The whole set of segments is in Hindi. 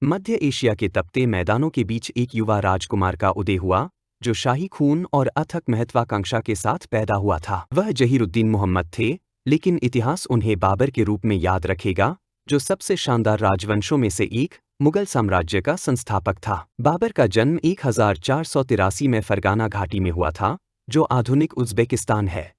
मध्य एशिया के तपते मैदानों के बीच एक युवा राजकुमार का उदय हुआ, जो शाही खून और अथक महत्वाकांक्षा के साथ पैदा हुआ था। वह जहीरुद्दीन मोहम्मद थे, लेकिन इतिहास उन्हें बाबर के रूप में याद रखेगा, जो सबसे शानदार राजवंशों में से एक, मुगल साम्राज्य का संस्थापक था। बाबर का जन्म 1483 में फरगाना घाटी में हुआ था, जो आधुनिक उज़्बेकिस्तान है।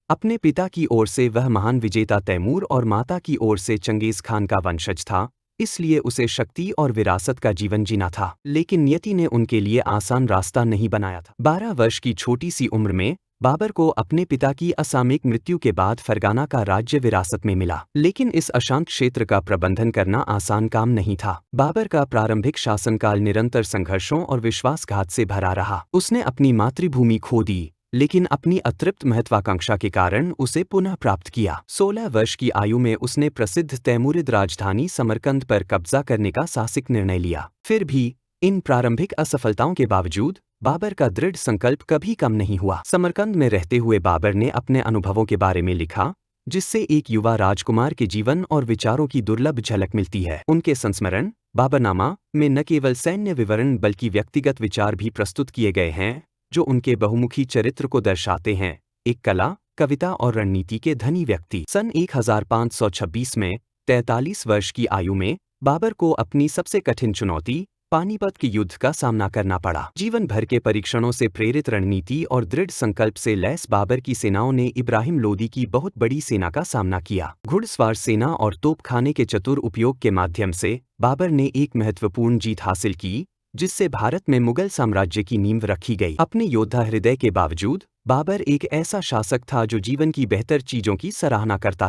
अपने पिता की ओर से वह महान विजेता तैमूर और माता की ओर से चंगेज़ खान का वंशज था, इसलिए उसे शक्ति और विरासत का जीवन जीना था। लेकिन नियति ने उनके लिए आसान रास्ता नहीं बनाया था। 12 वर्ष की छोटी सी उम्र में बाबर को अपने पिता की असामयिक मृत्यु के बाद फरगाना का राज्य विरासत में मिला। लेकिन इस अशांत क्षेत्र का प्रबंधन करना आसान काम नहीं था। बाबर का प्रारंभिक शासनकाल निरंतर संघर्षों और विश्वासघात से भरा रहा। उसने अपनी मातृभूमि खो दी, लेकिन अपनी अतृप्त महत्वाकांक्षा के कारण उसे पुनः प्राप्त किया। 16 वर्ष की आयु में उसने प्रसिद्ध तैमूरिद राजधानी समरकंद पर कब्जा करने का साहसिक निर्णय लिया। फिर भी इन प्रारंभिक असफलताओं के बावजूद बाबर का दृढ़ संकल्प कभी कम नहीं हुआ। समरकंद में रहते हुए बाबर ने अपने अनुभवों के बारे में लिखा, जिससे एक युवा राजकुमार के जीवन और विचारों की दुर्लभ झलक मिलती है। उनके संस्मरण बाबरनामा में न केवल सैन्य विवरण बल्कि व्यक्तिगत विचार भी प्रस्तुत किए गए हैं, जो उनके बहुमुखी चरित्र को दर्शाते हैं। एक कला, कविता और रणनीति के धनी व्यक्ति। सन 1526 में 43 वर्ष की आयु में बाबर को अपनी सबसे कठिन चुनौती, पानीपत के युद्ध का सामना करना पड़ा। जीवन भर के परीक्षणों से प्रेरित रणनीति और दृढ़ संकल्प से लैस बाबर की सेनाओं ने इब्राहिम लोदी की बहुत बड़ी सेना का सामना किया। घुड़सवार सेना और तोपखाने के चतुर उपयोग के माध्यम से बाबर ने एक महत्वपूर्ण जीत हासिल की, जिससे भारत में मुगल साम्राज्य की नींव रखी गई। अपने योद्धा हृदय के बावजूद बाबर एक ऐसा शासक था जो जीवन की बेहतर चीजों की सराहना करता था।